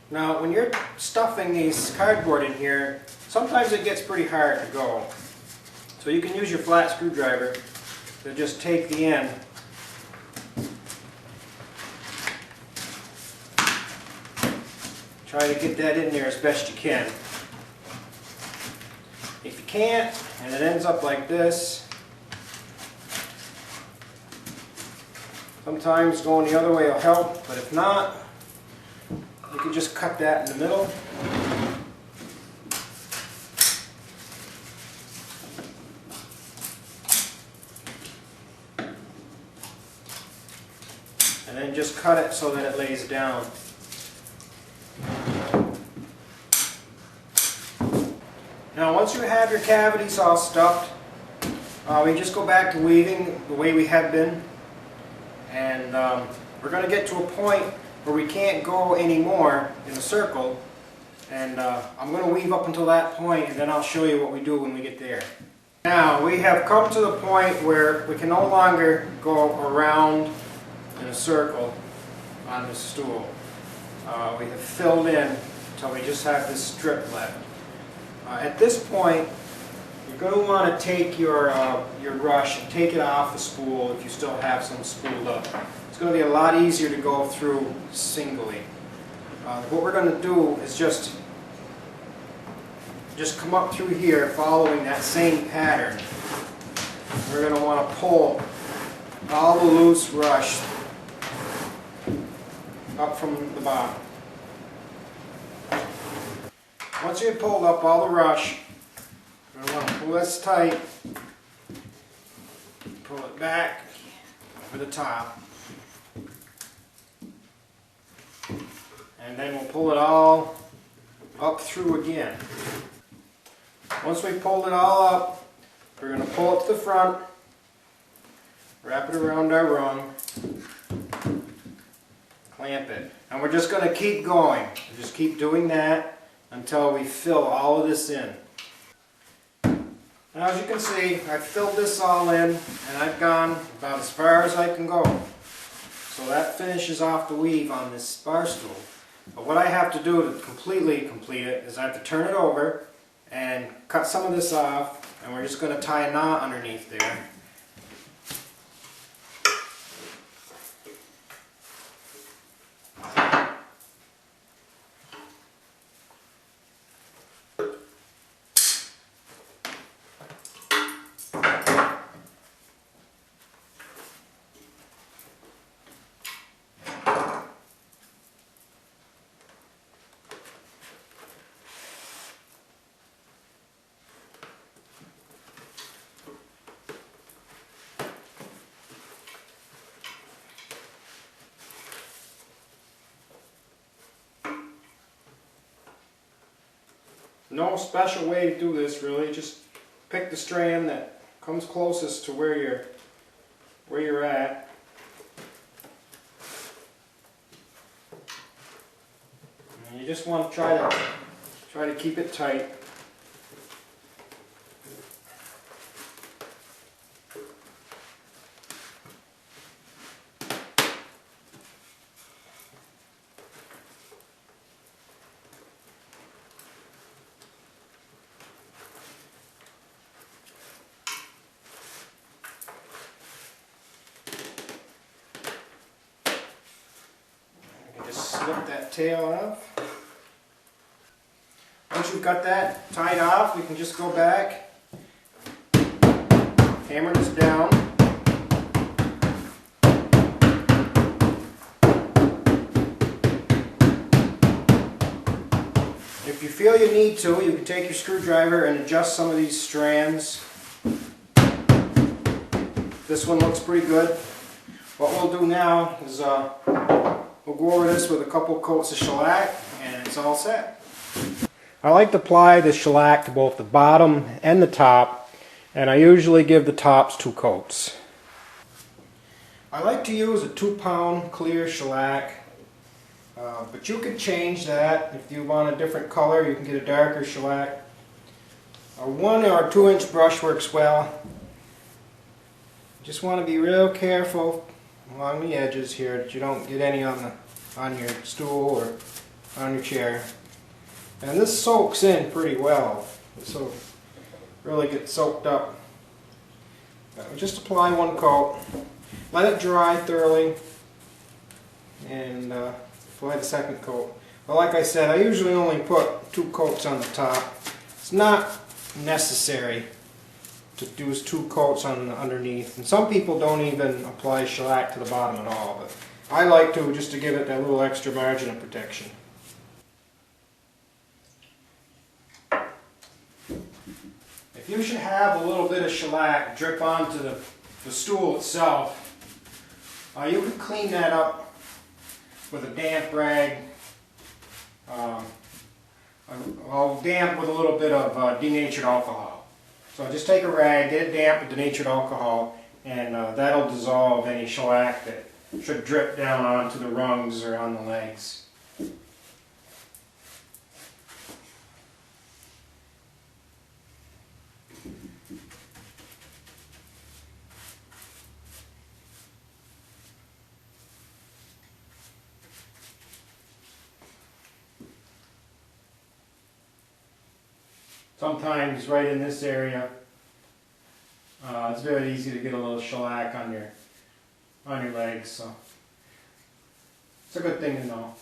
Now when you're stuffing these cardboard in here, sometimes it gets pretty hard to go. So you can use your flat screwdriver to just take the end try to get that in there as best you can. If you can't, and it ends up like this, sometimes going the other way will help, but if not, you can just cut that in the middle. And then just cut it so that it lays down. Now once you have your cavities all stuffed, we just go back to weaving the way we have been. And we're going to get to a point where we can't go anymore in a circle. And I'm going to weave up until that point, and then I'll show you what we do when we get there. Now we have come to the point where we can no longer go around in a circle on this stool. We have filled in until we just have this strip left. At this point, you're going to want to take your rush and take it off the spool if you still have some spooled up. It's going to be a lot easier to go through singly. What we're going to do is just come up through here following that same pattern. We're going to want to pull all the loose rush up from the bottom. Once you've pulled up all the rush, you're going to want to pull this tight, pull it back for the top, and then we'll pull it all up through again. Once we've pulled it all up, we're going to pull it to the front, wrap it around our rung, clamp it. And we're just going to keep going. Just keep doing that until we fill all of this in. Now as you can see, I've filled this all in and I've gone about as far as I can go. So that finishes off the weave on this bar stool. But what I have to do to completely complete it is I have to turn it over and cut some of this off, and we're just going to tie a knot underneath there. No special way to do this really, just pick the strand that comes closest to where you're at. And you just want to try to keep it tight. Slip that tail off. Once you've got that tied off, we can just go back, hammer this down, if you feel you need to, you can take your screwdriver and adjust some of these strands. This one looks pretty good. What we'll do now is we'll go over this with a couple coats of shellac and it's all set. I like to apply the shellac to both the bottom and the top, and I usually give the tops 2 coats. I like to use a 2-pound clear shellac, but you can change that. If you want a different color, you can get a darker shellac. A 1 or 2 inch brush works well. Just want to be real careful along the edges here that you don't get any on your stool or on your chair. And this soaks in pretty well, so really get soaked up. Just apply one coat, let it dry thoroughly, and apply the second coat. But like I said, I usually only put 2 coats on the top. It's not necessary to do 2 coats on the underneath. And some people don't even apply shellac to the bottom at all, but I like to, just to give it that little extra margin of protection. If you should have a little bit of shellac drip onto the stool itself, you can clean that up with a damp rag. I'll damp with a little bit of denatured alcohol. So just take a rag, get it damp with denatured alcohol, and that'll dissolve any shellac that should drip down onto the rungs or on the legs. Sometimes right in this area, it's very easy to get a little shellac on your legs, so it's a good thing to know.